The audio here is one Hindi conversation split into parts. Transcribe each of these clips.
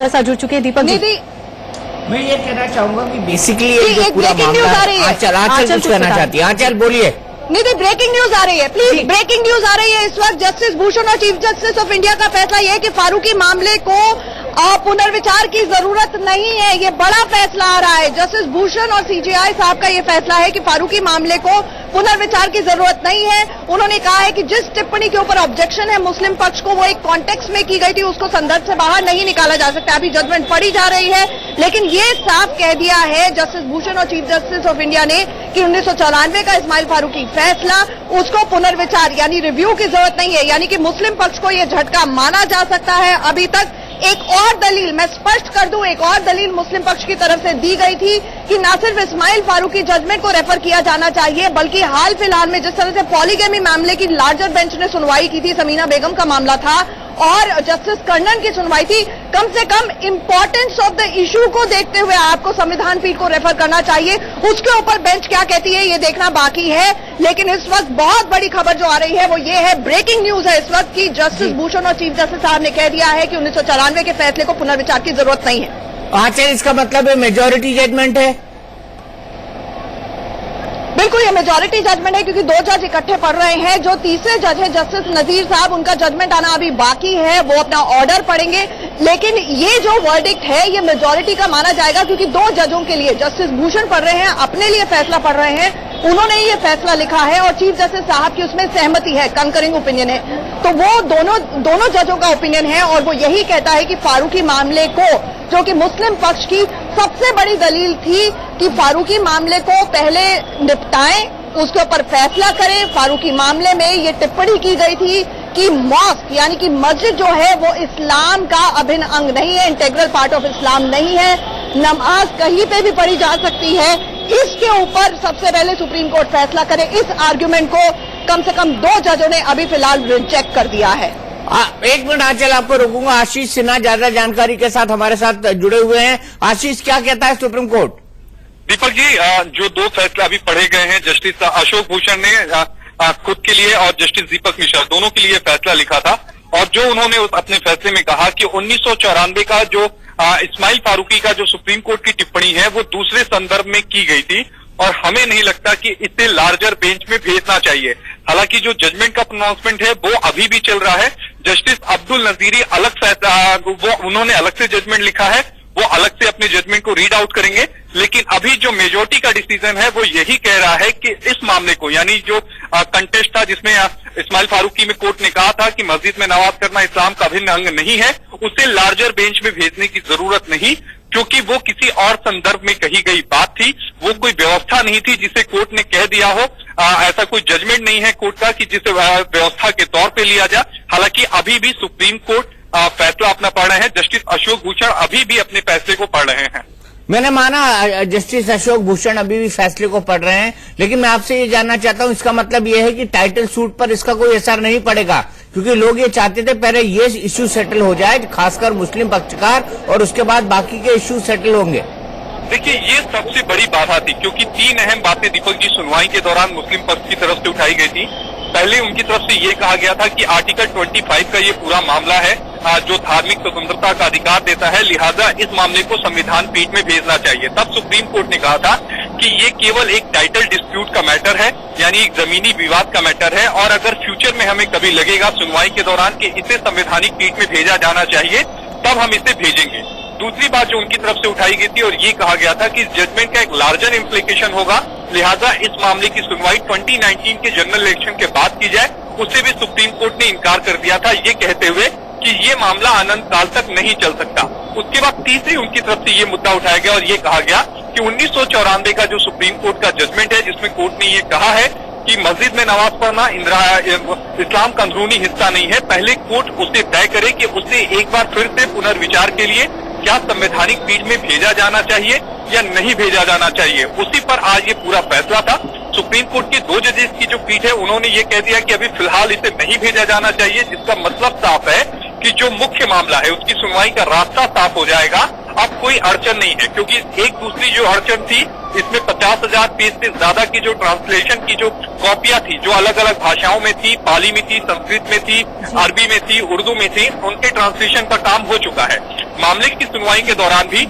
साथ जुड़ चुके हैं दीपक जी। मैं ये कहना चाहूंगा कि बेसिकली एक ब्रेकिंग न्यूज आ रही है। आंचल कुछ कहना चाहती है। आंचल बोलिए। निधि, ब्रेकिंग न्यूज आ रही है, प्लीज। ब्रेकिंग न्यूज आ रही है इस वक्त। जस्टिस भूषण और चीफ जस्टिस ऑफ इंडिया का फैसला यह है कि फारूकी मामले को पुनर्विचार की जरूरत नहीं है। ये बड़ा फैसला आ रहा है। जस्टिस भूषण और सीजेआई साहब का ये फैसला है कि फारूकी मामले को पुनर्विचार की जरूरत नहीं है। उन्होंने कहा है कि जिस टिप्पणी के ऊपर ऑब्जेक्शन है मुस्लिम पक्ष को, वो एक कॉन्टेक्स्ट में की गई थी, उसको संदर्भ से बाहर नहीं निकाला जा सकता। अभी जजमेंट पढ़ी जा रही है, लेकिन ये साफ कह दिया है जस्टिस भूषण और चीफ जस्टिस ऑफ इंडिया ने कि 1994 का इस्माइल फारूकी फैसला, उसको पुनर्विचार यानी रिव्यू की जरूरत नहीं है। यानी कि मुस्लिम पक्ष को यह झटका माना जा सकता है। अभी तक एक और दलील, मैं स्पष्ट कर दूं, एक और दलील मुस्लिम पक्ष की तरफ से दी गई थी कि न सिर्फ इस्माइल फारूकी जजमेंट को रेफर किया जाना चाहिए, बल्कि हाल फिलहाल में जिस तरह से पॉलीगैमी मामले की लार्जर बेंच ने सुनवाई की थी, समीना बेगम का मामला था और जस्टिस कर्णन की सुनवाई थी, कम से कम इंपॉर्टेंस ऑफ द इशू को देखते हुए आपको संविधान पीठ को रेफर करना चाहिए। उसके ऊपर बेंच क्या कहती है ये देखना बाकी है। लेकिन इस वक्त बहुत बड़ी खबर जो आ रही है वो ये है, ब्रेकिंग न्यूज है इस वक्त, कि जस्टिस भूषण और चीफ जस्टिस साहब ने कह दिया है कि 1994 के फैसले को पुनर्विचार की जरूरत नहीं है। आचार्य, इसका मतलब है मेजोरिटी जजमेंट है? बिल्कुल, ये मेजॉरिटी जजमेंट है क्योंकि दो जज इकट्ठे पढ़ रहे हैं। जो तीसरे जज है जस्टिस नजीर साहब, उनका जजमेंट आना अभी बाकी है, वो अपना ऑर्डर पढ़ेंगे। लेकिन ये जो वर्डिक्ट है ये मेजॉरिटी का माना जाएगा क्योंकि दो जजों के लिए, जस्टिस भूषण पढ़ रहे हैं, अपने लिए फैसला पढ़ रहे हैं, उन्होंने ये फैसला लिखा है और चीफ जस्टिस साहब की उसमें सहमति है, कंकरिंग ओपिनियन है। तो वो दोनों जजों का ओपिनियन है और वो यही कहता है कि फारूकी मामले को, जो कि मुस्लिम पक्ष की सबसे बड़ी दलील थी कि फारूकी मामले को पहले निपटाएं, उसके ऊपर फैसला करें। फारूकी मामले में ये टिप्पणी की गई थी कि मॉस्क यानी कि मस्जिद जो है वो इस्लाम का अभिन्न अंग नहीं है, इंटेग्रल पार्ट ऑफ इस्लाम नहीं है, नमाज कहीं पे भी पढ़ी जा सकती है। इसके ऊपर सबसे पहले सुप्रीम कोर्ट फैसला करे। इस आर्ग्यूमेंट को कम से कम दो जजों ने अभी फिलहाल रिजेक्ट कर दिया है। एक मिनट आंचल, आपको रोकूंगा। आशीष सिन्हा ज्यादा जानकारी के साथ हमारे साथ जुड़े हुए हैं। आशीष, क्या कहता है सुप्रीम कोर्ट? दीपक जी, जो दो फैसले अभी पढ़े गए हैं, जस्टिस अशोक भूषण ने खुद के लिए और जस्टिस दीपक मिश्रा दोनों के लिए फैसला लिखा था और जो उन्होंने अपने फैसले में कहा कि 1994 का जो इस्माइल फारूकी का जो सुप्रीम कोर्ट की टिप्पणी है वो दूसरे संदर्भ में की गई थी और हमें नहीं लगता कि इसे लार्जर बेंच में भेजना चाहिए। हालांकि जो जजमेंट का प्रोनाउंसमेंट है वो अभी भी चल रहा है। जस्टिस अब्दुल नजीरी उन्होंने अलग से जजमेंट लिखा है, वो अलग से अपने जजमेंट को रीड आउट करेंगे। लेकिन अभी जो मेजोरिटी का डिसीजन है वो यही कह रहा है कि इस मामले को, यानी जो कंटेस्ट था जिसमें इस्माइल फारूकी में कोर्ट ने कहा था कि मस्जिद में नमाज करना इस्लाम का अभिन्न अंग नहीं है, उसे लार्जर बेंच में भेजने की जरूरत नहीं, क्योंकि वो किसी और संदर्भ में कही गई बात थी। वो कोई व्यवस्था नहीं थी जिसे कोर्ट ने कह दिया हो। ऐसा कोई जजमेंट नहीं है कोर्ट का कि जिसे व्यवस्था के तौर पे लिया जाए। हालांकि अभी भी सुप्रीम कोर्ट फैसला अपना पढ़ रहे हैं। जस्टिस अशोक भूषण अभी भी अपने फैसले को पढ़ रहे हैं। मैंने माना जस्टिस अशोक भूषण अभी भी फैसले को पढ़ रहे हैं, लेकिन मैं आपसे ये जानना चाहता हूं, इसका मतलब ये है कि टाइटल सूट पर इसका कोई असर नहीं पड़ेगा? क्योंकि लोग ये चाहते थे पहले ये इश्यू सेटल हो जाए, खासकर मुस्लिम पक्षकार, और उसके बाद बाकी के इश्यू सेटल होंगे। देखिए, ये सबसे बड़ी बाधा थी क्योंकि तीन अहम बातें दीपक जी सुनवाई के दौरान मुस्लिम पक्ष की तरफ से उठाई गई थी। पहले उनकी तरफ से ये कहा गया था कि आर्टिकल 25 का ये पूरा मामला है जो धार्मिक स्वतंत्रता का अधिकार देता है, लिहाजा इस मामले को संविधान पीठ में भेजना चाहिए। तब सुप्रीम कोर्ट ने कहा था कि ये केवल एक टाइटल डिस्प्यूट का मैटर है, यानी एक जमीनी विवाद का मैटर है, और अगर फ्यूचर में हमें कभी लगेगा सुनवाई के दौरान कि इसे संवैधानिक पीठ में भेजा जाना चाहिए, तब हम इसे भेजेंगे। दूसरी बात जो उनकी तरफ से उठाई गई थी और ये कहा गया था कि जजमेंट का एक लार्जर इम्प्लीकेशन होगा, लिहाजा इस मामले की सुनवाई 2019 के जनरल इलेक्शन के बाद की जाए। उससे भी सुप्रीम कोर्ट ने इनकार कर दिया था, ये कहते हुए कि ये मामला अनंत काल तक नहीं चल सकता। उसके बाद तीसरी उनकी तरफ से ये मुद्दा उठाया गया और ये कहा गया कि 1994 का जो सुप्रीम कोर्ट का जजमेंट है, जिसमें कोर्ट ने ये कहा है कि मस्जिद में नमाज पढ़ना इस्लाम का अंदरूनी हिस्सा नहीं है, पहले कोर्ट उसे तय करे कि उसे एक बार फिर से पुनर्विचार के लिए क्या संवैधानिक पीठ में भेजा जाना चाहिए या नहीं भेजा जाना चाहिए। उसी पर आज ये पूरा फैसला था। सुप्रीम कोर्ट के दो जजेस की जो पीठ है उन्होंने ये कह दिया कि अभी फिलहाल इसे नहीं भेजा जाना चाहिए, जिसका मतलब साफ है कि जो मुख्य मामला है उसकी सुनवाई का रास्ता साफ हो जाएगा। अब कोई कोई अड़चन नहीं है, क्योंकि एक दूसरी जो अड़चन थी इसमें 50,000 पेज से ज्यादा की जो ट्रांसलेशन की जो कॉपियां थी, जो अलग अलग भाषाओं में थी, पाली में थी, संस्कृत में थी, अरबी में थी, उर्दू में थी, उनके ट्रांसलेशन का काम हो चुका है। मामले की सुनवाई के दौरान भी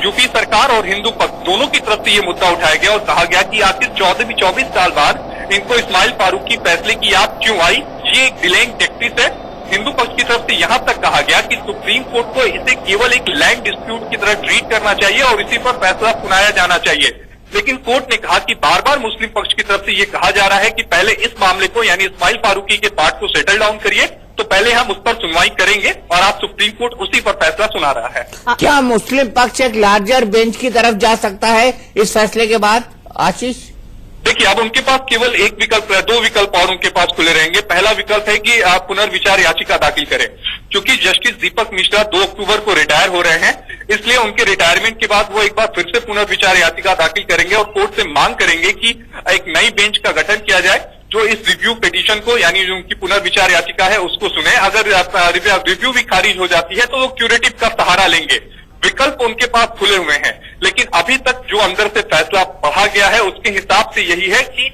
यूपी सरकार और हिंदू पक्ष दोनों की तरफ से ये मुद्दा उठाया गया और कहा गया कि आखिर 24 साल बाद इनको इस्माइल फारूकी फैसले की याद क्यों आई, ये एक डिलेइंग टैक्टिस है। हिंदू पक्ष की तरफ से यहां तक कहा गया कि सुप्रीम कोर्ट को इसे केवल एक लैंड डिस्प्यूट की तरह ट्रीट करना चाहिए और इसी पर फैसला सुनाया जाना चाहिए। लेकिन कोर्ट ने कहा कि बार बार मुस्लिम पक्ष की तरफ से ये कहा जा रहा है कि पहले इस मामले को यानी इस्माइल फारूकी के पार्ट को सेटल डाउन करिए, तो पहले हम उस पर सुनवाई करेंगे और आप सुप्रीम कोर्ट उसी पर फैसला सुना रहा है। क्या मुस्लिम पक्ष एक लार्जर बेंच की तरफ जा सकता है इस फैसले के बाद? आशीष, देखिए, अब उनके पास केवल एक विकल्प है, 2 विकल्प और उनके पास खुले रहेंगे। पहला विकल्प है कि आप पुनर्विचार याचिका दाखिल करें, क्योंकि जस्टिस दीपक मिश्रा 2 अक्टूबर को रिटायर हो रहे हैं, इसलिए उनके रिटायरमेंट के बाद वो एक बार फिर से पुनर्विचार याचिका दाखिल करेंगे और कोर्ट से मांग करेंगे कि एक नई बेंच का गठन किया जाए जो इस रिव्यू पिटीशन को यानी जो उनकी पुनर्विचार याचिका है उसको सुने। अगर रिव्यू भी खारिज हो जाती है तो वो क्यूरेटिव का सहारा लेंगे। विकल्प उनके पास खुले हुए हैं, लेकिन अभी तक जो अंदर से फैसला पढ़ा गया है उसके हिसाब से यही है कि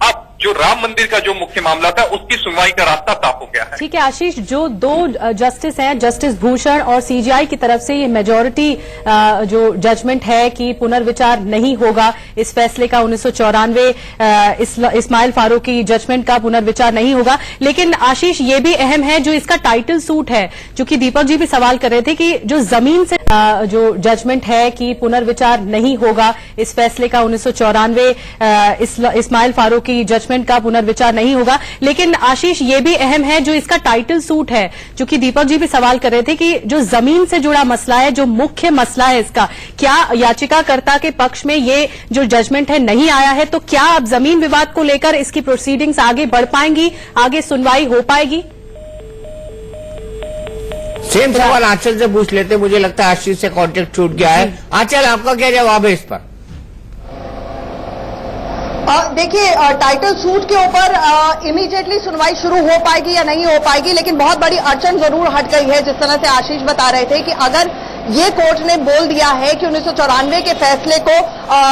अब जो राम मंदिर का जो मुख्य मामला था उसकी सुनवाई का रास्ता साफ हो गया है। ठीक है आशीष, जो 2 जस्टिस हैं, जस्टिस भूषण और सीजीआई की तरफ से ये मेजॉरिटी जो जजमेंट है कि पुनर्विचार नहीं होगा इस फैसले का, 1994 इस्माइल फारूकी जजमेंट का पुनर्विचार नहीं होगा। लेकिन आशीष, ये भी अहम है जो इसका टाइटल सूट है, चूंकि दीपक जी भी सवाल कर रहे थे कि जो जमीन से जो जजमेंट है कि पुनर्विचार नहीं होगा इस फैसले का, 1994 इस्माइल फारूकी जजमेंट का पुनर्विचार नहीं होगा। लेकिन आशीष, ये भी अहम है जो इसका टाइटल सूट है, चूंकि दीपक जी भी सवाल कर रहे थे कि जो जमीन से जुड़ा मसला है, जो मुख्य मसला है इसका, क्या याचिकाकर्ता के पक्ष में ये जो जजमेंट है नहीं आया है, तो क्या अब जमीन विवाद को लेकर इसकी प्रोसीडिंग्स आगे बढ़ पाएंगी, आगे सुनवाई हो पाएगी? सेम सवाल आंचल से पूछ लेते, मुझे लगता है आशीष से कॉन्टेक्ट छूट गया है। आंचल, आपका क्या जवाब है इस पर? देखिए, टाइटल सूट के ऊपर इमीडिएटली सुनवाई शुरू हो पाएगी या नहीं हो पाएगी, लेकिन बहुत बड़ी अड़चन जरूर हट गई है। जिस तरह से आशीष बता रहे थे कि अगर ये कोर्ट ने बोल दिया है कि 1994 के फैसले को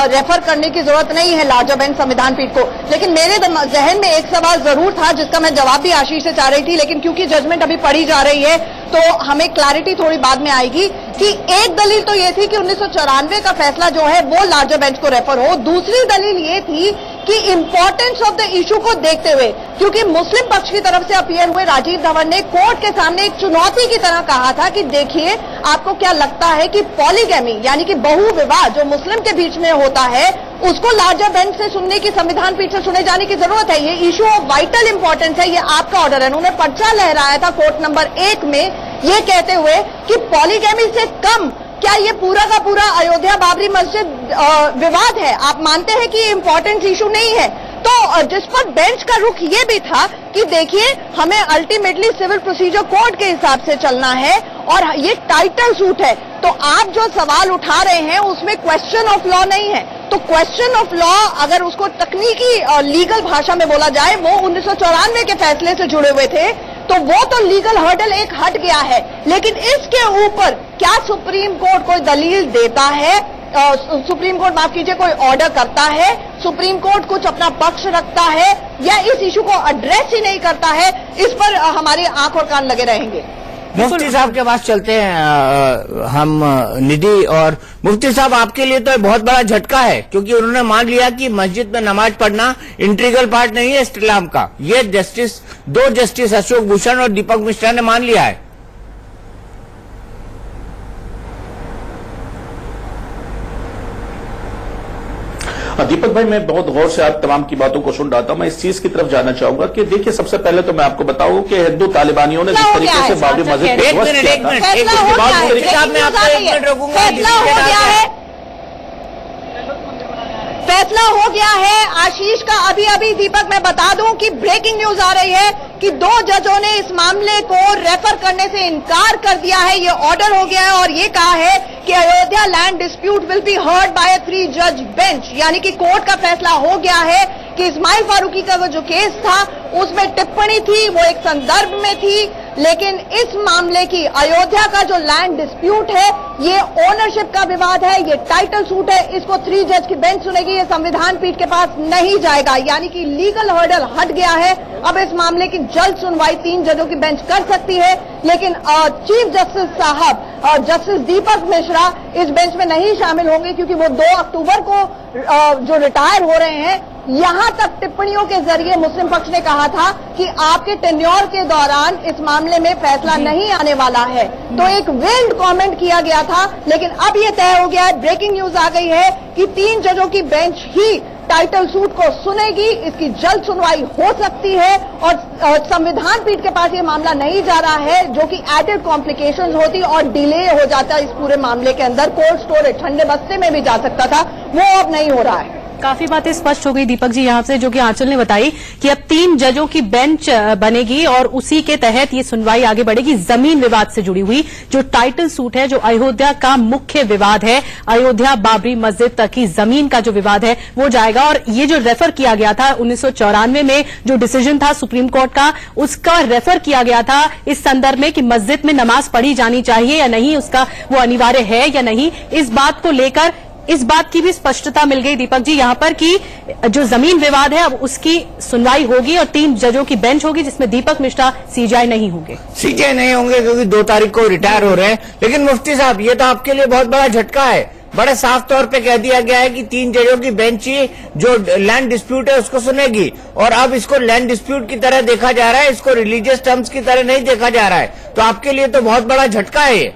रेफर करने की जरूरत नहीं है लार्जर बेंच संविधान पीठ को, लेकिन मेरे जहन में एक सवाल जरूर था जिसका मैं जवाब भी आशीष से चाह रही थी, लेकिन क्योंकि जजमेंट अभी पढ़ी जा रही है तो हमें क्लैरिटी थोड़ी बाद में आएगी कि एक दलील तो ये थी कि 1994 का फैसला जो है वो लार्जर बेंच को रेफर हो, दूसरी दलील ये थी कि इंपॉर्टेंस ऑफ द इशू को देखते हुए, क्योंकि मुस्लिम पक्ष की तरफ से अपीयर हुए राजीव धवन ने कोर्ट के सामने एक चुनौती की तरह कहा था कि देखिए, आपको क्या लगता है कि पॉलीगैमी यानी कि बहुविवाह जो मुस्लिम के बीच में होता है उसको लार्जर बेंच से सुनने की, संविधान पीठ से सुने जाने की जरूरत है, ये इशू ऑफ वाइटल इंपॉर्टेंस है, ये आपका ऑर्डर है। उन्होंने पर्चा लहराया था कोर्ट नंबर 1 में ये कहते हुए कि पॉलीगैमी से कम क्या ये पूरा का पूरा अयोध्या बाबरी मस्जिद विवाद है, आप मानते हैं कि ये इंपॉर्टेंट इशू नहीं है? तो जिस पर बेंच का रुख ये भी था कि देखिए, हमें अल्टीमेटली सिविल प्रोसीजर कोड के हिसाब से चलना है और ये टाइटल सूट है, तो आप जो सवाल उठा रहे हैं उसमें क्वेश्चन ऑफ लॉ नहीं है। तो क्वेश्चन ऑफ लॉ अगर उसको तकनीकी लीगल भाषा में बोला जाए, वो 1994 के फैसले से जुड़े हुए थे, तो वो तो लीगल हर्डल एक हट गया है। लेकिन इसके ऊपर क्या सुप्रीम कोर्ट कोई दलील देता है, सुप्रीम कोर्ट माफ कीजिए कोई ऑर्डर करता है, सुप्रीम कोर्ट कुछ अपना पक्ष रखता है या इस इशू को एड्रेस ही नहीं करता है, इस पर हमारे आंख और कान लगे रहेंगे। मुफ्ती साहब के पास चलते हैं हम निधि, और मुफ्ती साहब, आपके लिए तो बहुत बड़ा झटका है क्योंकि उन्होंने मान लिया कि मस्जिद में नमाज पढ़ना इंटीग्रल पार्ट नहीं है इस्लाम का। ये 2 जस्टिस अशोक भूषण और दीपक मिश्रा ने मान लिया है। दीपक भाई, मैं बहुत गौर से आप तमाम की बातों को सुन रहा था। मैं इस चीज की तरफ जाना चाहूंगा कि देखिए, सबसे पहले तो मैं आपको बताऊं कि हिंदू तालिबानियों ने जिस तरीके से बाबरी मस्जिद को ध्वस्त किया था, फैसला हो गया है आशीष का। अभी अभी दीपक मैं बता दूं कि ब्रेकिंग न्यूज आ रही है कि 2 जजों ने इस मामले को रेफर करने से इनकार कर दिया है, ये ऑर्डर हो गया है और ये कहा है कि Ayodhya land dispute will be heard by a 3 जज बेंच, यानी कि कोर्ट का फैसला हो गया है कि इस्माइल फारूकी का वो जो केस था उसमें टिप्पणी थी वो एक संदर्भ में थी, लेकिन इस मामले की अयोध्या का जो लैंड डिस्प्यूट है, ये ओनरशिप का विवाद है, ये टाइटल सूट है, इसको 3 जज की बेंच सुनेगी, ये संविधान पीठ के पास नहीं जाएगा। यानी कि लीगल हर्डल हट गया है। अब इस मामले की जल्द सुनवाई 3 जजों की बेंच कर सकती है, लेकिन चीफ जस्टिस साहब जस्टिस दीपक मिश्रा इस बेंच में नहीं शामिल होंगे, क्योंकि वो 2 अक्टूबर को जो रिटायर हो रहे हैं, यहां तक टिप्पणियों के जरिए मुस्लिम पक्ष ने कहा था कि आपके टेन्योर के दौरान इस मामले में फैसला नहीं आने वाला है। तो एक वेल्ड कमेंट किया गया था, लेकिन अब ये तय हो गया है, ब्रेकिंग न्यूज आ गई है कि 3 जजों की बेंच ही टाइटल सूट को सुनेगी। इसकी जल्द सुनवाई हो सकती है और संविधान पीठ के पास ये मामला नहीं जा रहा है, जो कि एडेड कॉम्प्लिकेशंस होती और डिले हो जाता इस पूरे मामले के अंदर। कोल्ड स्टोरेज ठंडे बस्ते में भी जा सकता था, वो अब नहीं हो रहा है। काफी बातें स्पष्ट हो गई दीपक जी यहाँ से, जो कि आंचल ने बताई कि अब 3 जजों की बेंच बनेगी और उसी के तहत ये सुनवाई आगे बढ़ेगी। जमीन विवाद से जुड़ी हुई जो टाइटल सूट है, जो अयोध्या का मुख्य विवाद है, अयोध्या बाबरी मस्जिद तक की जमीन का जो विवाद है, वो जाएगा। और ये जो रेफर किया गया था 1994 में जो डिसीजन था सुप्रीम कोर्ट का, उसका रेफर किया गया था इस संदर्भ में कि मस्जिद में नमाज पढ़ी जानी चाहिए या नहीं, उसका वो अनिवार्य है या नहीं। इस बात को लेकर इस बात की भी स्पष्टता मिल गई दीपक जी यहाँ पर कि जो जमीन विवाद है अब उसकी सुनवाई होगी और 3 जजों की बेंच होगी, जिसमें दीपक मिश्रा सीजेआई नहीं होंगे। सीजेआई नहीं होंगे क्योंकि 2 तारीख को रिटायर हो रहे हैं। लेकिन मुफ्ती साहब, ये तो आपके लिए बहुत बड़ा झटका है। बड़े साफ तौर पे कह दिया गया है कि 3 जजों की बेंच ही जो लैंड डिस्प्यूट है उसको सुनेगी, और अब इसको लैंड डिस्प्यूट की तरह देखा जा रहा है, इसको रिलीजियस टर्म्स की तरह नहीं देखा जा रहा है। तो आपके लिए तो बहुत बड़ा झटका है ये।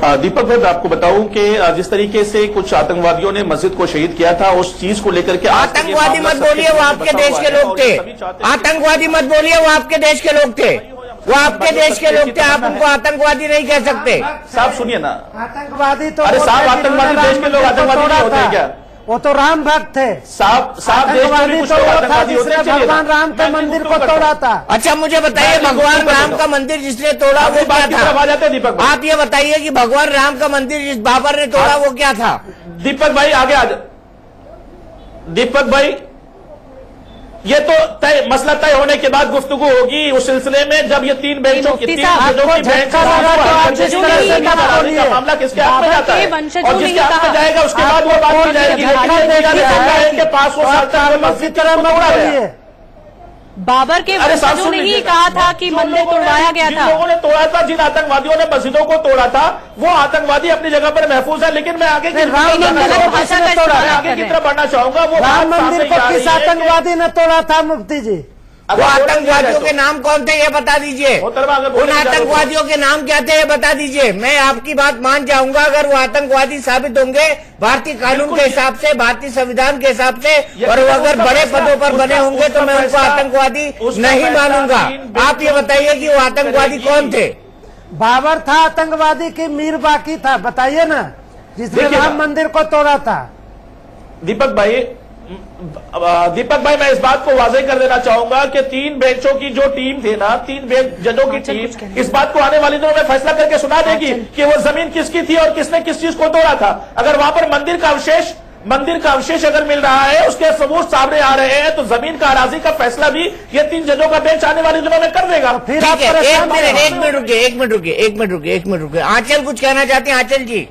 दीपक भाई, मैं आपको बताऊं कि जिस तरीके से कुछ आतंकवादियों ने मस्जिद को शहीद किया था, उस चीज को लेकर के आतंकवादी मत बोलिए, वो आपके देश के लोग थे। आतंकवादी मत बोलिए, वो आपके देश के लोग थे। वो आपके देश के लोग थे, आप उनको आतंकवादी नहीं कह सकते। साहब सुनिए ना, आतंकवादी तो अरे साहब, आतंकवादी देश के लोग आतंकवादी नहीं होते हैं क्या? वो तो राम भक्त थे। साहब देश में भी कुछ लोग आतंकवादी होते हैं। भगवान राम के मंदिर को तोड़ा था। अच्छा, मुझे बताइए, भगवान राम का मंदिर जिसने तोड़ा वो क्या था? आ जाते हैं दीपक भाई। आप ये बताइए कि भगवान राम का मंदिर जिस बाबर ने तोड़ा वो क्या था? दीपक भाई आगे आ दीपक भाई, ये तो मसला तय होने के बाद गुफ्तगू होगी उस सिलसिले में, जब ये 3 बेंचों की 3 जजों की बेंच मामला किसके हाथ में जाता है और जिसके हाथ में जाएगा उसके बाद वो बात की जाएगी के पास वो मस्जिद की तरह तोड़ा गया। बाबर के वंशजों ने ही कहा था कि मंदिर तोड़वाया गया था। लोगों ने तोड़ा था, जिन आतंकवादियों ने मस्जिदों को तोड़ा था, वो आतंकवादी अपनी जगह पर महफूज है। लेकिन मैं आगे की तरफ बढ़ना चाहूंगा। वो राम मंदिर को किस आतंकवादी ने तोड़ा था मुफ्ती जी? वो आतंकवादियों के नाम कौन थे ये बता दीजिए। उन आतंकवादियों के नाम क्या थे ये बता दीजिए। मैं आपकी बात मान जाऊंगा अगर वो आतंकवादी साबित होंगे भारतीय कानून के हिसाब से, भारतीय संविधान के हिसाब से, और वो अगर बड़े पदों पर बने होंगे तो मैं उनको आतंकवादी नहीं मानूंगा। आप ये बताइए कि वो आतंकवादी कौन थे? बाबर था आतंकवादी की मीर बाकी था? बताइए ना, जिसने राम मंदिर को तोड़ा था। दीपक भाई मैं इस बात को वाज़ेह कर देना चाहूंगा कि 3 बेंचों की जो टीम थी ना, 3 जजों की टीम इस बात को आने वाले दिनों में फैसला करके सुना देगी कि वो जमीन किसकी थी और किसने किस चीज को तोड़ा था। अगर वहां पर मंदिर का अवशेष अगर मिल रहा है, उसके सबूत सामने आ रहे हैं, तो जमीन का अराजी का फैसला भी ये 3 जजों का बेंच आने वाले दिनों में कर देगा। फिर आप एक मिनट रुकिए। आंचल कुछ कहना चाहते हैं? आंचल जी।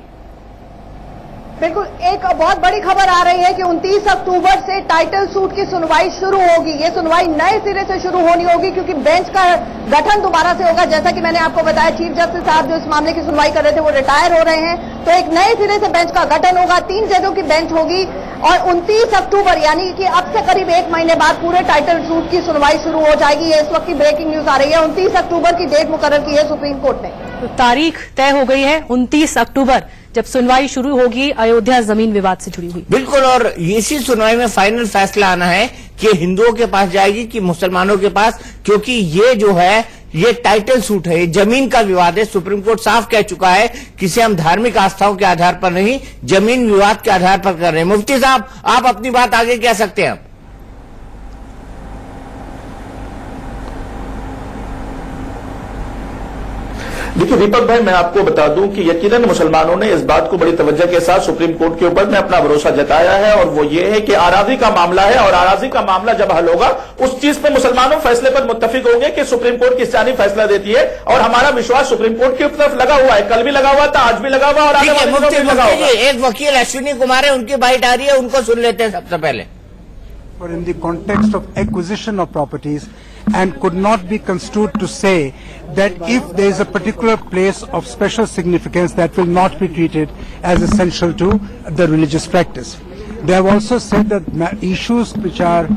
बिल्कुल, एक बहुत बड़ी खबर आ रही है कि 29 अक्टूबर से टाइटल सूट की सुनवाई शुरू होगी। ये सुनवाई नए सिरे से शुरू होनी होगी, क्योंकि बेंच का गठन दोबारा से होगा। जैसा कि मैंने आपको बताया, चीफ जस्टिस साहब जो इस मामले की सुनवाई कर रहे थे वो रिटायर हो रहे हैं, तो एक नए सिरे से बेंच का गठन होगा। 3 जजों की बेंच होगी और 29 अक्टूबर यानी कि अब से करीब 1 महीने बाद पूरे टाइटल सूट की सुनवाई शुरू हो जाएगी। ये इस वक्त की ब्रेकिंग न्यूज आ रही है। 29 अक्टूबर की डेट मुकर्रर की है सुप्रीम कोर्ट ने। तो तारीख तय हो गई है 29 अक्टूबर, जब सुनवाई शुरू होगी अयोध्या जमीन विवाद से जुड़ी हुई। बिल्कुल, और इसी सुनवाई में फाइनल फैसला आना है कि हिंदुओं के पास जाएगी कि मुसलमानों के पास, क्योंकि ये जो है ये टाइटल सूट है, ये जमीन का विवाद है। सुप्रीम कोर्ट साफ कह चुका है कि इसे हम धार्मिक आस्थाओं के आधार पर नहीं, जमीन विवाद के आधार पर कर रहे हैं। मुफ्ती साहब, आप अपनी बात आगे कह सकते हैं। देखिए दीपक भाई, मैं आपको बता दूं कि यकीनन मुसलमानों ने इस बात को बड़ी तवज्जो के साथ सुप्रीम कोर्ट के ऊपर में अपना भरोसा जताया है, और वो ये है कि आराजी का मामला है, और आराजी का मामला जब हल होगा उस चीज पे मुसलमानों फैसले पर मुत्तफिक होंगे कि सुप्रीम कोर्ट किस जानिब फैसला देती है। और हमारा विश्वास सुप्रीम कोर्ट की तरफ लगा हुआ है, कल भी लगा हुआ था, आज भी लगा हुआ, और आगे वाले दिनों में भी लगा हुआ। एक वकील अश्विनी कुमार है, उनकी बाइट आ रही है, उनको सुन लेते हैं सबसे पहले। Or in the context of acquisition of properties, and could not be construed to say that if there is a particular place of special significance that will not be treated as essential to the religious practice. They have also said that issues which are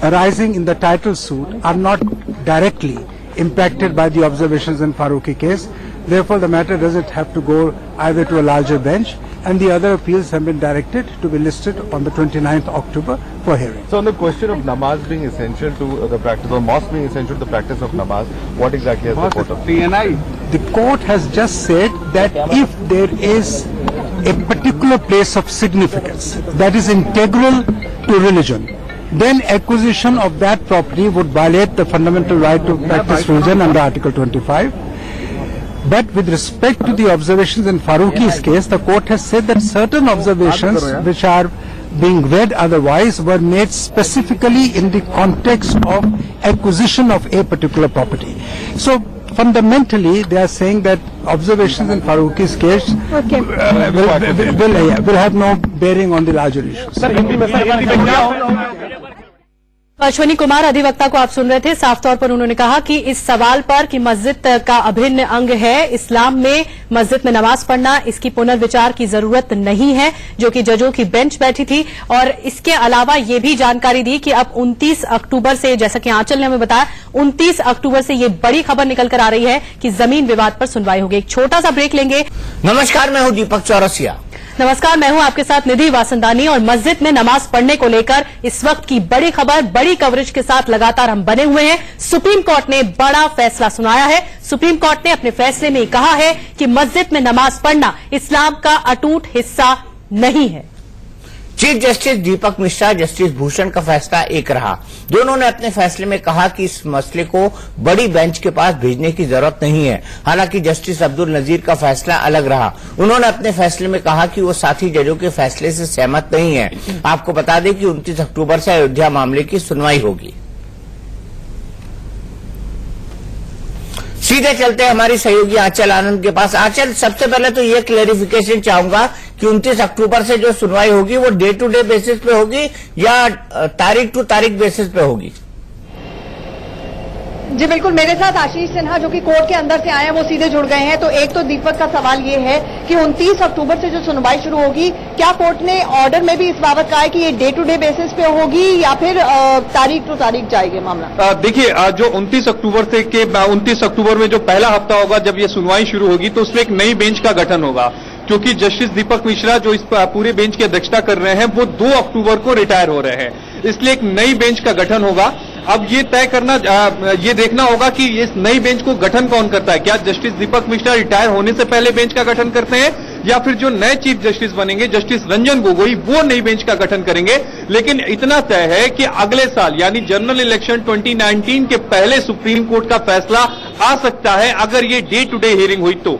arising in the title suit are not directly impacted by the observations in Farooqi case. Therefore, the matter doesn't have to go either to a larger bench, and the other appeals have been directed to be listed on the 29th October for hearing. So on the question of namaz being essential to the practice, or mosque being essential to the practice of namaz, what exactly has the court of? The court has just said that if there is a particular place of significance that is integral to religion, then acquisition of that property would violate the fundamental right to practice religion under Article 25. But with respect to the observations in Farooqi's case, the court has said that certain observations which are being read otherwise were made specifically in the context of acquisition of a particular property. So fundamentally, they are saying that observations in Farooqi's case will have no bearing on the larger issues. Ashwini Kumar अधिवक्ता को आप सुन रहे थे। साफ तौर पर उन्होंने कहा कि इस सवाल पर कि मस्जिद का अभिन्न अंग है इस्लाम में, मस्जिद में नमाज पढ़ना, इसकी पुनर्विचार की जरूरत नहीं है, जो कि जजों की बेंच बैठी थी। और इसके अलावा ये भी जानकारी दी कि अब 29 अक्टूबर से, जैसा कि आंचल ने हमें बताया, 29 अक्टूबर से ये बड़ी खबर निकल कर आ रही है कि जमीन विवाद पर सुनवाई होगी। एक छोटा सा ब्रेक लेंगे। नमस्कार, मैं हूं दीपक चौरसिया। नमस्कार, मैं हूं आपके साथ निधि वासंदानी। और मस्जिद में नमाज पढ़ने को लेकर इस वक्त की बड़ी खबर, बड़ी कवरेज के साथ लगातार हम बने हुए हैं। सुप्रीम कोर्ट ने बड़ा फैसला सुनाया है। सुप्रीम कोर्ट ने अपने फैसले में कहा है कि मस्जिद में नमाज पढ़ना इस्लाम का अटूट हिस्सा नहीं है। चीफ जस्टिस दीपक मिश्रा, जस्टिस भूषण का फैसला एक रहा। दोनों ने अपने फैसले में कहा कि इस मसले को बड़ी बेंच के पास भेजने की जरूरत नहीं है। हालांकि जस्टिस अब्दुल नजीर का फैसला अलग रहा। उन्होंने अपने फैसले में कहा कि वो साथी जजों के फैसले से सहमत नहीं है। आपको बता दें कि 29 अक्टूबर से अयोध्या मामले की सुनवाई होगी। सीधे चलते हैं हमारी सहयोगी आंचल आनंद के पास। आंचल, सबसे पहले तो ये क्लेरिफिकेशन चाहूंगा कि 29 अक्टूबर से जो सुनवाई होगी वो डे टू डे बेसिस पे होगी या तारीख टू तारीख बेसिस पे होगी? जी बिल्कुल, मेरे साथ आशीष सिन्हा जो कि कोर्ट के अंदर से आए हैं वो सीधे जुड़ गए हैं। तो एक तो दीपक का सवाल ये है कि 29 अक्टूबर से जो सुनवाई शुरू होगी, क्या कोर्ट ने ऑर्डर में भी इस बाबत कहा है कि ये डे टू डे बेसिस पे होगी या फिर तारीख टू तारीख जाएगी मामला? देखिए, जो 29 अक्टूबर में जो पहला हफ्ता होगा जब ये सुनवाई शुरू होगी, तो उसमें एक नई बेंच का गठन होगा, क्योंकि जस्टिस दीपक मिश्रा जो इस पूरे बेंच की अध्यक्षता कर रहे हैं वो 2 अक्टूबर को रिटायर हो रहे हैं, इसलिए एक नई बेंच का गठन होगा। अब ये तय करना, ये देखना होगा कि इस नई बेंच को गठन कौन करता है। क्या जस्टिस दीपक मिश्रा रिटायर होने से पहले बेंच का गठन करते हैं, या फिर जो नए चीफ जस्टिस बनेंगे जस्टिस रंजन गोगोई वो नई बेंच का गठन करेंगे। लेकिन इतना तय है कि अगले साल यानी जनरल इलेक्शन 2019 के पहले सुप्रीम कोर्ट का फैसला आ सकता है, अगर ये डे टू डे हियरिंग हुई तो।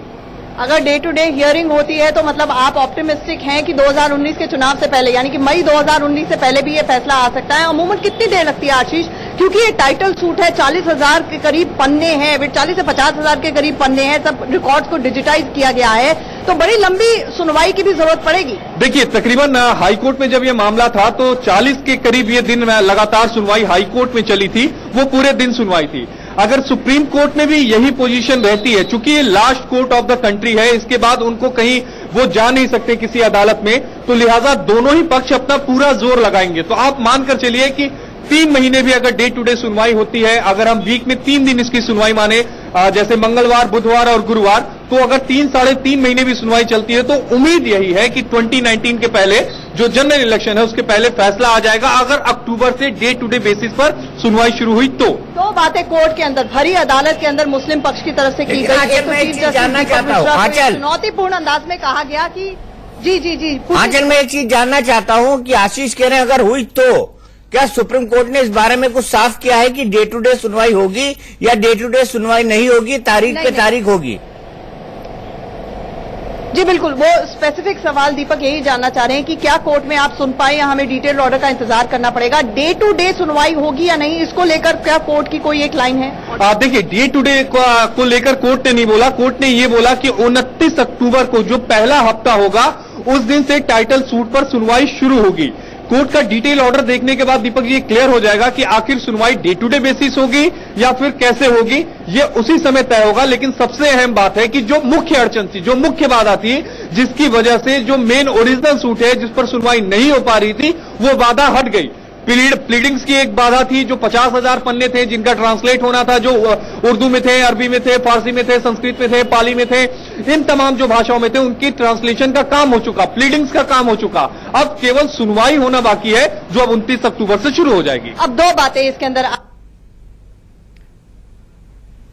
अगर डे टू डे हियरिंग होती है तो मतलब आप ऑप्टिमिस्टिक हैं कि 2019 के चुनाव से पहले यानी कि मई 2019 से पहले भी ये फैसला आ सकता है? अमूमन कितनी देर लगती है आशीष, क्योंकि ये टाइटल सूट है, 40,000 के करीब पन्ने हैं, 40 से 50,000 के करीब पन्ने हैं, सब रिकॉर्ड्स को डिजिटाइज किया गया है, तो बड़ी लंबी सुनवाई की भी जरूरत पड़ेगी। देखिए, तकरीबन हाईकोर्ट में जब ये मामला था तो 40 के करीब ये दिन लगातार सुनवाई हाईकोर्ट में चली थी, वो पूरे दिन सुनवाई थी। अगर सुप्रीम कोर्ट में भी यही पोजीशन रहती है, चूंकि ये last court of the country है, इसके बाद उनको कहीं वो जा नहीं सकते किसी अदालत में, तो लिहाजा दोनों ही पक्ष अपना पूरा जोर लगाएंगे। तो आप मानकर चलिए कि 3 महीने भी अगर डे टू डे सुनवाई होती है, अगर हम वीक में 3 दिन इसकी सुनवाई माने, जैसे मंगलवार, बुधवार और गुरुवार, तो अगर 3-3.5 महीने भी सुनवाई चलती है तो उम्मीद यही है कि 2019 के पहले जो जनरल इलेक्शन है उसके पहले फैसला आ जाएगा, अगर अक्टूबर से डे टू डे बेसिस पर सुनवाई शुरू हुई तो। दो बातें कोर्ट के अंदर, भरी अदालत के अंदर मुस्लिम पक्ष की तरफ से की गई, चुनौतीपूर्ण अंदाज में कहा गया कि जी आंचल, मैं एक चीज जानना चाहता हूँ कि आशीष कह रहे हैं अगर हुई तो क्या सुप्रीम कोर्ट ने इस बारे में कुछ साफ किया है कि डे टू डे सुनवाई होगी या डे टू डे सुनवाई नहीं होगी, तारीख पे तारीख होगी? जी बिल्कुल, वो स्पेसिफिक सवाल दीपक यही जानना चाह रहे हैं कि क्या कोर्ट में आप सुन पाए या हमें डिटेल्ड ऑर्डर का इंतजार करना पड़ेगा? डे टू डे सुनवाई होगी या नहीं, इसको लेकर क्या कोर्ट की कोई एक लाइन है? देखिए, डे टू डे को लेकर कोर्ट ने नहीं बोला। कोर्ट ने ये बोला कि 29 अक्टूबर को जो पहला हफ्ता होगा उस दिन से टाइटल सूट पर सुनवाई शुरू होगी। कोर्ट का डिटेल ऑर्डर देखने के बाद दीपक ये क्लियर हो जाएगा कि आखिर सुनवाई डे टू डे बेसिस होगी या फिर कैसे होगी, ये उसी समय तय होगा। लेकिन सबसे अहम बात है कि जो मुख्य अड़चन थी, जो मुख्य बाधा थी, जिसकी वजह से जो मेन ओरिजिनल सूट है जिस पर सुनवाई नहीं हो पा रही थी, वो बाधा हट गई। प्लीडिंग्स की एक बाधा थी, जो 50,000 पन्ने थे जिनका ट्रांसलेट होना था, जो उर्दू में थे, अरबी में थे, फारसी में थे, संस्कृत में थे, पाली में थे, इन तमाम जो भाषाओं में थे उनकी ट्रांसलेशन का काम हो चुका, प्लीडिंग्स का काम हो चुका। अब केवल सुनवाई होना बाकी है, जो अब 29 अक्टूबर से शुरू हो जाएगी। अब दो बातें इसके अंदर।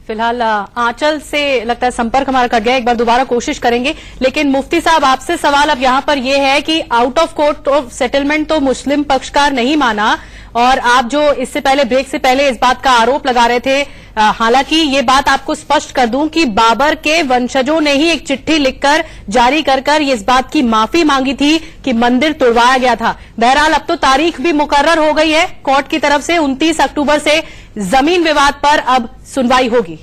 फिलहाल आंचल से लगता है संपर्क हमारा कट गया, एक बार दोबारा कोशिश करेंगे। लेकिन मुफ्ती साहब, आपसे सवाल अब यहां पर यह है कि out of court of settlement तो मुस्लिम पक्षकार नहीं माना, और आप जो इससे पहले ब्रेक से पहले इस बात का आरोप लगा रहे थे, हालांकि ये बात आपको स्पष्ट कर दूं कि बाबर के वंशजों ने ही एक चिट्ठी लिखकर जारी कर इस बात की माफी मांगी थी कि मंदिर तोड़वाया गया था। बहरहाल अब तो तारीख भी मुकर्रर हो गई है कोर्ट की तरफ से, 29 अक्टूबर से जमीन विवाद पर अब सुनवाई होगी।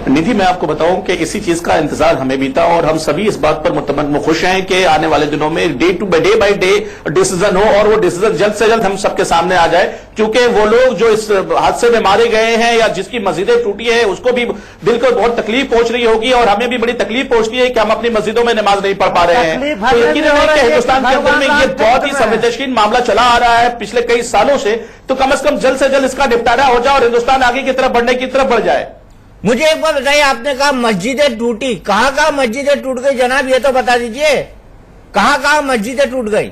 निधि, मैं आपको बताऊं कि इसी चीज का इंतजार हमें भी था और हम सभी इस बात पर मुतमन खुश हैं कि आने वाले दिनों में डे बाय डे डिसीजन हो और वो डिसीजन जल्द से जल्द हम सबके सामने आ जाए, क्योंकि वो लोग जो इस हादसे में मारे गए हैं या जिसकी मस्जिदें टूटी है उसको भी दिल को बहुत तकलीफ पहुंच रही होगी और हमें भी बड़ी तकलीफ पहुंचती है कि हम अपनी मस्जिदों में नमाज नहीं पढ़ पा रहे हैं। तो यकीन है कि हिंदुस्तान के अंदर में ये बहुत ही संवेदनशील मामला चला आ रहा है पिछले कई सालों से, तो कम से कम जल्द से जल्द इसका निपटारा हो जाए और हिंदुस्तान आगे की तरफ बढ़ने की तरफ बढ़ जाए। मुझे एक बार बताइए, आपने कहा मस्जिदें टूटी, कहाँ मस्जिदें टूट गई जनाब, ये तो बता दीजिए, कहाँ मस्जिदें टूट गई?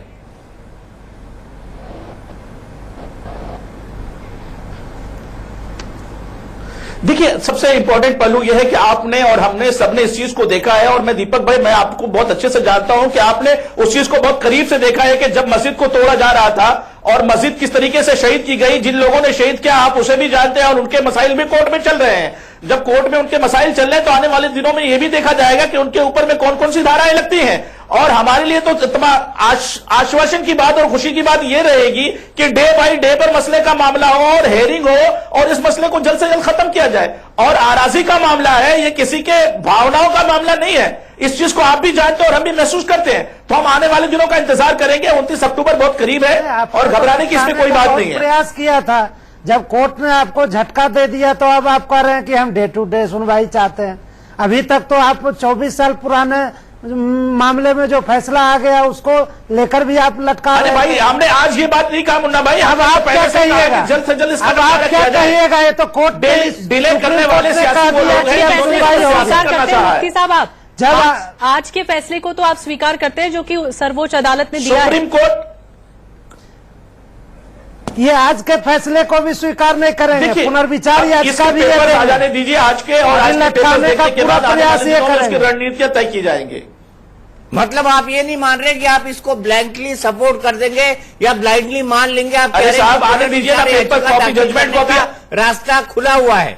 देखिए, सबसे इंपॉर्टेंट पहलू यह है कि आपने और हमने सबने इस चीज को देखा है, और मैं दीपक भाई, मैं आपको बहुत अच्छे से जानता हूं कि आपने उस चीज को बहुत करीब से देखा है कि जब मस्जिद को तोड़ा जा रहा था और मस्जिद किस तरीके से शहीद की गई, जिन लोगों ने शहीद किया आप उसे भी जानते हैं और उनके मसाइल भी कोर्ट में चल रहे हैं। जब कोर्ट में उनके मसाइल चल रहे हैं तो आने वाले दिनों में यह भी देखा जाएगा कि उनके ऊपर में कौन कौन सी धाराएं लगती हैं। और हमारे लिए तो आश्वासन की बात और खुशी की बात यह रहेगी कि डे बाय डे पर मसले का मामला हो और हेयरिंग हो और इस मसले को जल्द से जल्द खत्म किया जाए। और आराजी का मामला है, ये किसी के भावनाओं का मामला नहीं है, इस चीज को आप भी जानते हैं और हम भी महसूस करते हैं। तो हम आने वाले दिनों का इंतजार करेंगे, 29 अक्टूबर बहुत करीब है और घबराने की इसमें कोई बात नहीं है। प्रयास किया था, जब कोर्ट ने आपको झटका दे दिया तो अब आप कह रहे हैं कि हम डे टू डे सुनवाई चाहते हैं। अभी तक तो आप 24 साल पुराने मामले में जो फैसला आ गया उसको लेकर भी आप लटका रहे हैं। भाई, हमने आज ये बात नहीं कहा मुन्ना भाई, अब आप क्या कहिएगा? जल्द से जल्द इसका आप क्या कहिएगा? ये तो कोर्ट डिले करने वाले सियासी लोग हैं। मुफ्ती साहब, आप जब आज के फैसले को तो आप स्वीकार करते हैं जो कि सर्वोच्च अदालत ने दिया है, सुप्रीम कोर्ट ये आज के फैसले को भी स्वीकार नहीं करेंगे, पुनर्विचार याचिका भी आ जाने दीजिए आज के, और आज के पेपर देखने के बाद प्रयास ये करेंगे, रणनीतियां तय की जाएंगी। मतलब आप ये नहीं मान रहे कि आप इसको ब्लैंकली सपोर्ट कर देंगे या ब्लाइंडली मान लेंगे? आप अरे साहब, आने दीजिए ना पेपर कॉपी, जजमेंट कॉपी, रास्ता खुला हुआ है।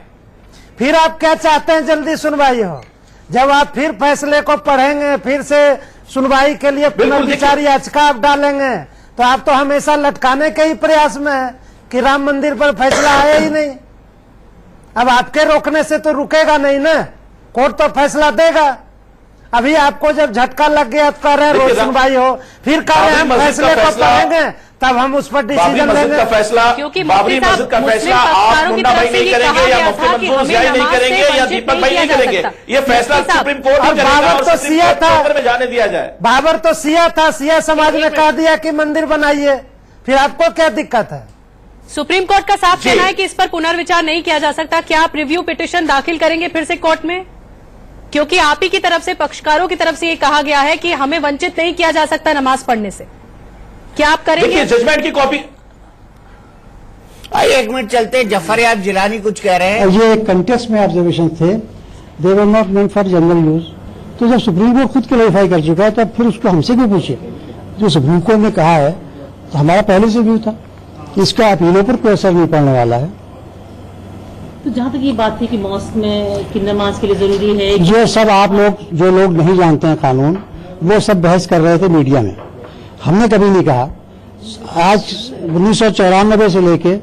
फिर आप क्या चाहते हैं? जल्दी सुनवाई हो। जब आप फिर फैसले को पढ़ेंगे, फिर से सुनवाई के लिए पुनर्विचार याचिका आप डालेंगे, तो आप तो हमेशा लटकाने के ही प्रयास में है कि राम मंदिर पर फैसला आया ही नहीं। अब आपके रोकने से तो रुकेगा नहीं ना, कोर्ट तो फैसला देगा। अभी आपको जब झटका लग गया तो कह रहे हैं रोज सुनवाई हो, फिर कह रहे हैं हम फैसले को पढ़ेंगे तब हम उस पर डिसीजन लेंगे। फैसला, बाबरी मस्जिद का फैसला आप मुन्ना भाई नहीं करेंगे या मुफ्ती मंसूर सियाही नहीं करेंगे या दीपक भाई नहीं करेंगे, ये फैसला सुप्रीम कोर्ट ही करेगा। बाबर तो सिया था, में जाने दिया जाए। बाबर तो सिया था, सिया समाज ने कह दिया कि मंदिर बनाइए, फिर आपको क्या दिक्कत है? सुप्रीम कोर्ट का साफ कहना है कि इस पर पुनर्विचार नहीं किया जा सकता। क्या आप रिव्यू पिटीशन दाखिल करेंगे फिर से कोर्ट में? क्योंकि आप ही की तरफ से, पक्षकारों की तरफ से ये कहा गया है कि हमें वंचित नहीं किया जा सकता नमाज पढ़ने से। क्या आप करेंगे? देखिए, जजमेंट की कॉपी। आइए एक मिनट चलते हैं, जफर याब जिलानी कुछ कह रहे हैं। ये कंटेस्ट में ऑब्जर्वेशन थे, they were not meant for general use. तो जब सुप्रीम कोर्ट खुद क्लैरिफाई कर चुका है तो अब फिर उसको हमसे क्यों पूछे? जो सुप्रीम कोर्ट ने कहा है तो हमारा पहले से व्यू था, इसका अपीलों पर कोई असर नहीं पड़ने वाला है। तो जहाँ तक ये बात थी कि मॉस्क में कि नमाज के लिए जरूरी है, जो सब आप लोग जो लोग नहीं जानते हैं कानून, वो सब बहस कर रहे थे मीडिया में। हमने कभी नहीं कहा आज 1994 से लेके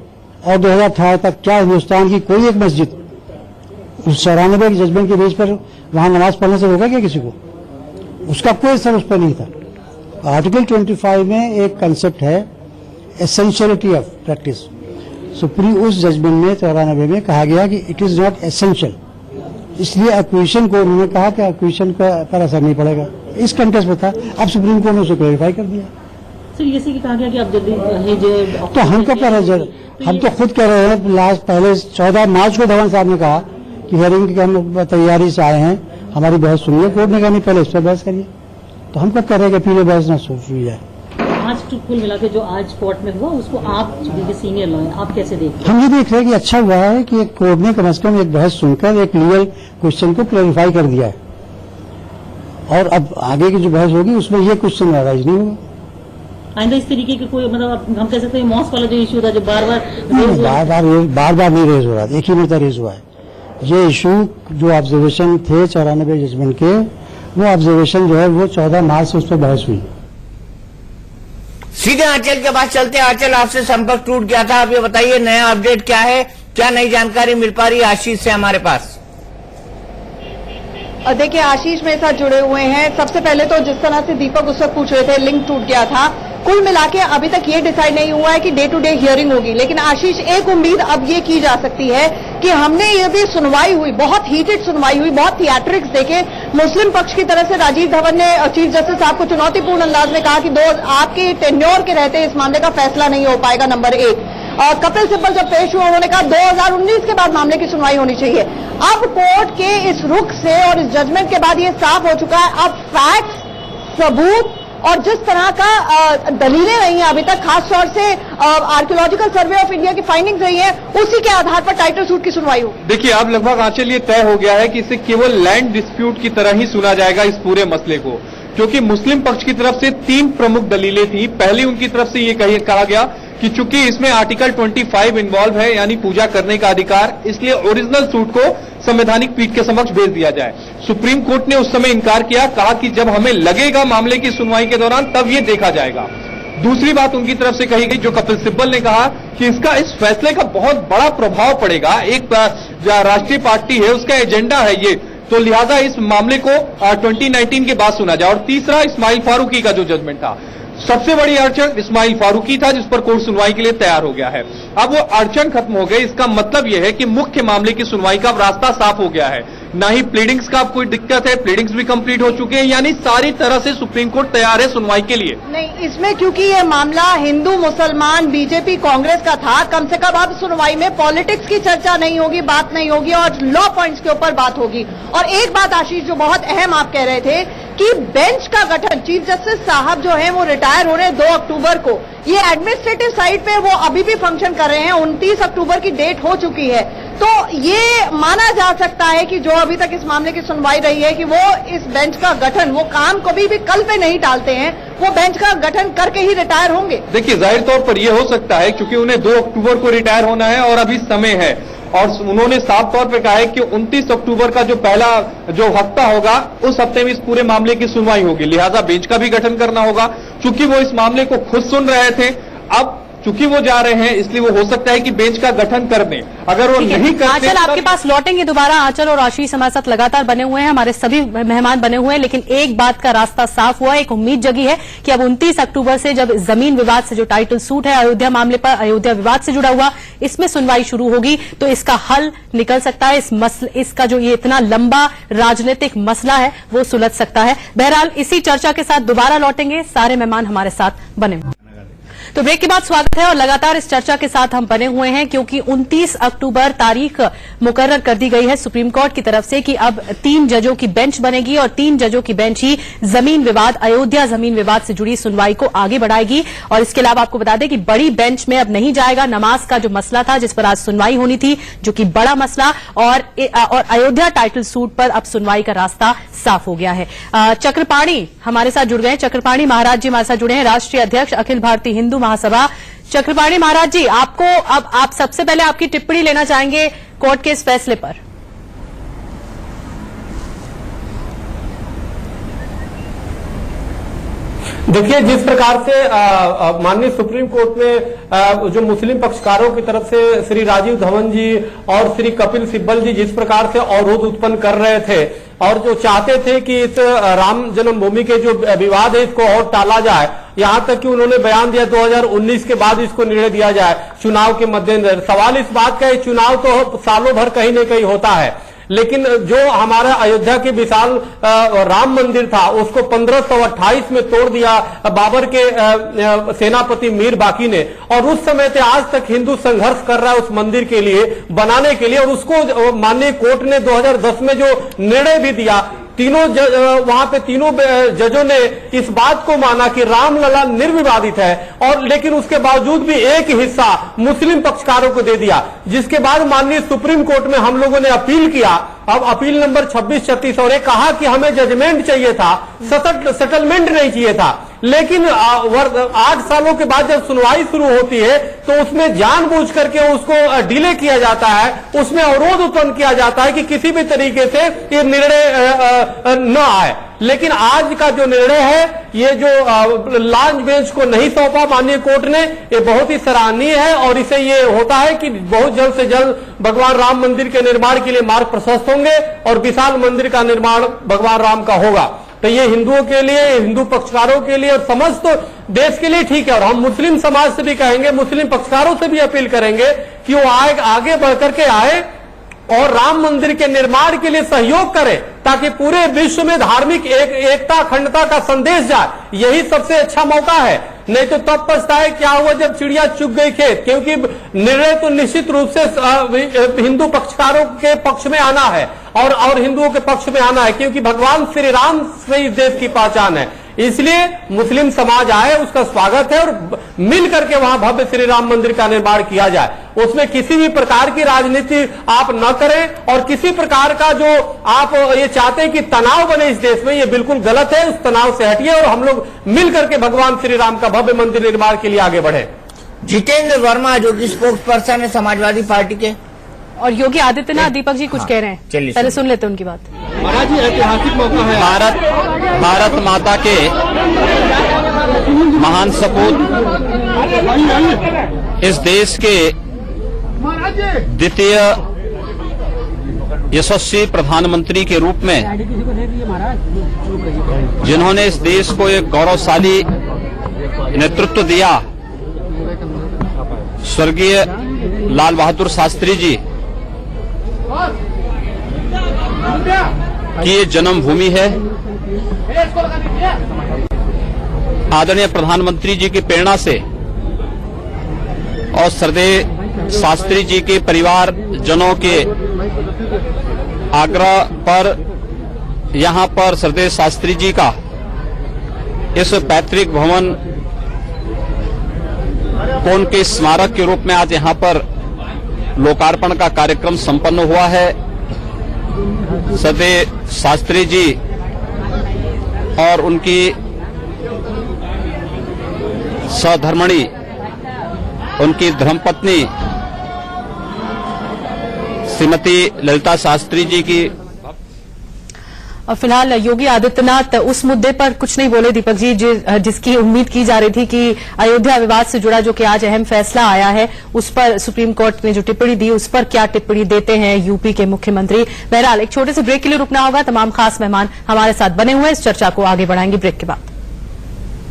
और 2018 तक क्या हिंदुस्तान की कोई एक मस्जिद उस 94 के जजमेंट के बेस पर वहां नमाज पढ़ने से रोका क्या किसी को? उसका कोई असर उस पर नहीं था। आर्टिकल 25 में एक कंसेप्ट है एसेंशियलिटी ऑफ प्रैक्टिस। सुप्रीम उस जजमेंट में 94 में कहा गया कि इट इज नॉट एसेंशियल, इसलिए एक्विजिशन को उन्होंने कहा कि एक्विजिशन पर असर नहीं पड़ेगा। इस कंटेक्स्ट में था, अब सुप्रीम कोर्ट ने उसे क्लैरिफाई कर दिया। सर जैसे कि कहा गया कि अब जल्दी तो हम कब कह रहे हैं? हम तो खुद कह रहे हैं। लास्ट पहले 14 मार्च को धवन साहब ने कहा कि हियरिंग की हम तैयारी से आए हैं, हमारी बहस सुनिए। कोर्ट ने कहा नहीं, पहले इस पर बहस करिए। तो हम कब कह रहे हैं कि पीले बहस ना सुनी जाए? आज कुल मिला के जो आज कोर्ट में हुआ उसको आप सीनियर लॉयर आप कैसे देखते हैं? हम ये देख रहे हैं कि अच्छा हुआ है कि कोर्ट ने कम से कम एक बहस सुनकर एक लीगल क्वेश्चन को क्लैरिफाई कर दिया है, और अब आगे की जो बहस होगी उसमें ये क्वेश्चन राइज नहीं होगा। आइंदा इस तरीके के कोई मतलब हम कह सकते हैं मॉस्क वाला जो इशू था जो बार बार नहीं रेज हो रहा, एक ही मुद्दा रेज हुआ है। ये इशू जो ऑब्जर्वेशन थे 94 जजमेंट के, वो ऑब्जर्वेशन जो है वो 14 मार्च से उस पर बहस हुई। सीधे आंचल के बाद चलते। आंचल, आपसे संपर्क टूट गया था, आप ये बताइए नया अपडेट क्या है, क्या नई जानकारी मिल पा रही है आशीष से हमारे पास? देखिए आशीष मेरे साथ जुड़े हुए हैं। सबसे पहले तो जिस तरह से दीपक उस वक्त पूछ रहे थे, लिंक टूट गया था। कुल मिला के अभी तक ये डिसाइड नहीं हुआ है कि डे टू डे हियरिंग होगी, लेकिन आशीष एक उम्मीद अब ये की जा सकती है कि हमने ये भी सुनवाई हुई, बहुत हीटेड सुनवाई हुई, बहुत थिएट्रिक्स देखे। मुस्लिम पक्ष की तरफ से राजीव धवन ने चीफ जस्टिस साहब को चुनौतीपूर्ण अंदाज में कहा कि आपके टेन्योर के रहते इस मामले का फैसला नहीं हो पाएगा, नंबर 1। और कपिल सिब्बल जब पेश हुए उन्होंने कहा 2019 के बाद मामले की सुनवाई होनी चाहिए। अब कोर्ट के इस रुख से और इस जजमेंट के बाद ये साफ हो चुका है, अब फैक्ट्स, सबूत और जिस तरह का दलीलें रही हैं अभी तक, खासतौर से आर्कियोलॉजिकल सर्वे ऑफ इंडिया की फाइंडिंग्स रही हैं, उसी के आधार पर टाइटल सूट की सुनवाई हो। देखिए अब लगभग आंचल ये तय हो गया है कि इसे केवल लैंड डिस्प्यूट की तरह ही सुना जाएगा इस पूरे मसले को, क्योंकि मुस्लिम पक्ष की तरफ से 3 प्रमुख दलीलें थी। पहली उनकी तरफ से ये कहा गया कि चूंकि इसमें आर्टिकल 25 इन्वॉल्व है, यानी पूजा करने का अधिकार, इसलिए ओरिजिनल सूट को संवैधानिक पीठ के समक्ष भेज दिया जाए। सुप्रीम कोर्ट ने उस समय इनकार किया, कहा कि जब हमें लगेगा मामले की सुनवाई के दौरान तब ये देखा जाएगा। दूसरी बात उनकी तरफ से कही गई, जो कपिल सिब्बल ने कहा कि इस फैसले का बहुत बड़ा प्रभाव पड़ेगा, एक राष्ट्रीय पार्टी है उसका एजेंडा है ये, तो लिहाजा इस मामले को 2019 के बाद सुना जाए। और तीसरा इस्माइल फारूकी का जो जजमेंट था, सबसे बड़ी अड़चन इस्माइल फारूकी था जिस पर कोर्ट सुनवाई के लिए तैयार हो गया है। अब वो अड़चन खत्म हो गई, इसका मतलब यह है कि मुख्य मामले की सुनवाई का रास्ता साफ हो गया है। ना ही प्लीडिंग्स का कोई दिक्कत है, प्लीडिंग्स भी कंप्लीट हो चुके हैं, यानी सारी तरह से सुप्रीम कोर्ट तैयार है सुनवाई के लिए। नहीं, इसमें क्योंकि ये मामला हिंदू मुसलमान बीजेपी कांग्रेस का था, कम से कम अब सुनवाई में पॉलिटिक्स की चर्चा नहीं होगी, बात नहीं होगी और लॉ पॉइंट्स के ऊपर बात होगी। और एक बात आशीष जो बहुत अहम आप कह रहे थे कि बेंच का गठन, चीफ जस्टिस साहब जो हैं वो रिटायर हो रहे हैं 2 अक्टूबर को, ये एडमिनिस्ट्रेटिव साइड पे वो अभी भी फंक्शन कर रहे हैं, 29 अक्टूबर की डेट हो चुकी है। तो ये माना जा सकता है कि जो अभी तक इस मामले की सुनवाई रही है कि वो इस बेंच का गठन, वो काम कभी भी कल पे नहीं टालते हैं, वो बेंच का गठन करके ही रिटायर होंगे। देखिए जाहिर तौर पर यह हो सकता है क्योंकि उन्हें 2 अक्टूबर को रिटायर होना है और अभी समय है, और उन्होंने साफ तौर पे कहा है कि 29 अक्टूबर का जो पहला जो हफ्ता होगा उस हफ्ते में इस पूरे मामले की सुनवाई होगी, लिहाजा बेंच का भी गठन करना होगा। चूंकि वो इस मामले को खुद सुन रहे थे, अब चूंकि वो जा रहे हैं इसलिए वो हो सकता है कि बेंच का गठन कर दें। अगर वो नहीं करते, आंचल आपके पास लौटेंगे दोबारा। आंचल और आशीष हमारे साथ लगातार बने हुए हैं, हमारे सभी मेहमान बने हुए हैं, लेकिन एक बात का रास्ता साफ हुआ है, एक उम्मीद जगी है कि अब 29 अक्टूबर से जब जमीन विवाद से जो टाइटल सूट है अयोध्या मामले पर, अयोध्या विवाद से जुड़ा हुआ, इसमें सुनवाई शुरू होगी तो इसका हल निकल सकता है। इसका जो ये इतना लंबा राजनीतिक मसला है वो सुलझ सकता है। बहरहाल इसी चर्चा के साथ दोबारा लौटेंगे, सारे मेहमान हमारे साथ बने हुए। तो ब्रेक के बाद स्वागत है और लगातार इस चर्चा के साथ हम बने हुए हैं क्योंकि 29 अक्टूबर तारीख मुकर्रर कर दी गई है सुप्रीम कोर्ट की तरफ से कि अब 3 जजों की बेंच बनेगी और 3 जजों की बेंच ही जमीन विवाद, अयोध्या जमीन विवाद से जुड़ी सुनवाई को आगे बढ़ाएगी। और इसके अलावा आपको बता दें कि बड़ी बेंच में अब नहीं जाएगा, नमाज का जो मसला था जिस पर आज सुनवाई होनी थी, जो कि बड़ा मसला, और अयोध्या टाइटल सूट पर अब सुनवाई का रास्ता साफ हो गया है। चक्रपाणी हमारे साथ जुड़ गए हैं। चक्रपाणी महाराज जी हमारे साथ जुड़े हैं, राष्ट्रीय अध्यक्ष अखिल भारतीय हिंदू महासभा। चक्रपाणी महाराज जी, आपको अब आप सबसे पहले आपकी टिप्पणी लेना चाहेंगे कोर्ट के इस फैसले पर। देखिए, जिस प्रकार से माननीय सुप्रीम कोर्ट में जो मुस्लिम पक्षकारों की तरफ से श्री राजीव धवन जी और श्री कपिल सिब्बल जी जिस प्रकार से अवरोध उत्पन्न कर रहे थे और जो चाहते थे कि इस राम जन्मभूमि के जो विवाद है इसको और टाला जाए, यहां तक कि उन्होंने बयान दिया 2019 के बाद इसको निर्णय दिया जाए चुनाव के मद्देनजर। सवाल इस बात का है, चुनाव तो सालों भर कहीं न कहीं होता है, लेकिन जो हमारा अयोध्या के विशाल राम मंदिर था उसको 1528 में तोड़ दिया बाबर के सेनापति मीर बाकी ने, और उस समय से आज तक हिंदू संघर्ष कर रहा है उस मंदिर के लिए बनाने के लिए। और उसको माननीय कोर्ट ने 2010 में जो निर्णय भी दिया, वहां पे तीनों जजों ने इस बात को माना कि रामलला निर्विवादित है, और लेकिन उसके बावजूद भी एक हिस्सा मुस्लिम पक्षकारों को दे दिया, जिसके बाद माननीय सुप्रीम कोर्ट में हम लोगों ने अपील किया। अब अपील नंबर 2636 और कहा कि हमें जजमेंट चाहिए था, सेटलमेंट नहीं चाहिए था। लेकिन 8 सालों के बाद जब सुनवाई शुरू होती है तो उसमें जानबूझ करके उसको डिले किया जाता है, उसमें अवरोध उत्पन्न किया जाता है कि किसी भी तरीके से ये निर्णय न आए। लेकिन आज का जो निर्णय है, ये जो लार्ज बेंच को नहीं सौंपा माननीय कोर्ट ने, ये बहुत ही सराहनीय है, और इसे ये होता है कि बहुत जल्द से जल्द भगवान राम मंदिर के निर्माण के लिए मार्ग प्रशस्त होंगे और विशाल मंदिर का निर्माण भगवान राम का होगा। तो ये हिंदुओं के लिए, हिंदू पक्षकारों के लिए और समस्त देश के लिए ठीक है। और हम मुस्लिम समाज से भी कहेंगे, मुस्लिम पक्षकारों से भी अपील करेंगे कि वो आगे बढ़कर के आए और राम मंदिर के निर्माण के लिए सहयोग करें, ताकि पूरे विश्व में धार्मिक एकता अखंडता का संदेश जाए। यही सबसे अच्छा मौका है, नहीं तो तब पछताए क्या हुआ जब चिड़िया चुग गई खेत। क्योंकि निर्णय तो निश्चित रूप से हिंदू पक्षकारों के पक्ष में आना है और हिंदुओं के पक्ष में आना है, क्योंकि भगवान श्री राम से इस देश की पहचान है। इसलिए मुस्लिम समाज आए, उसका स्वागत है, और मिल करके वहां भव्य श्री राम मंदिर का निर्माण किया जाए। उसमें किसी भी प्रकार की राजनीति आप न करें, और किसी प्रकार का जो आप ये चाहते हैं कि तनाव बने इस देश में, ये बिल्कुल गलत है। उस तनाव से हटिए और हम लोग मिल करके भगवान श्री राम का भव्य मंदिर निर्माण के लिए आगे बढ़े। जितेंद्र वर्मा जो कि स्पोक्स पर्सन है समाजवादी पार्टी के, और योगी आदित्यनाथ दीपक जी कुछ कह रहे हैं, चलिए पहले सुन लेते हैं उनकी बात। महाराज जी, ऐतिहासिक मौका है। भारत माता के महान सपूत, इस देश के द्वितीय यशस्वी प्रधानमंत्री के रूप में, जिन्होंने इस देश को एक गौरवशाली नेतृत्व दिया, स्वर्गीय लाल बहादुर शास्त्री जी की ये जन्मभूमि है। आदरणीय प्रधानमंत्री जी की प्रेरणा से और श्रद्धेय शास्त्री जी के परिवार जनों के आग्रह पर यहां पर श्रद्धेय शास्त्री जी का इस पैतृक भवन को उनके स्मारक के रूप में आज यहां पर लोकार्पण का कार्यक्रम संपन्न हुआ है। श्रद्धेय शास्त्री जी और उनकी सहधर्मणी, उनकी धर्मपत्नी श्रीमती ललिता शास्त्री जी की। और फिलहाल योगी आदित्यनाथ उस मुद्दे पर कुछ नहीं बोले दीपक जी, जिसकी उम्मीद की जा रही थी कि अयोध्या विवाद से जुड़ा जो कि आज अहम फैसला आया है, उस पर सुप्रीम कोर्ट ने जो टिप्पणी दी, उस पर क्या टिप्पणी देते हैं यूपी के मुख्यमंत्री। बहरहाल एक छोटे से ब्रेक के लिए रुकना होगा। तमाम खास मेहमान हमारे साथ बने हुए हैं, इस चर्चा को आगे बढ़ाएंगे ब्रेक के बाद।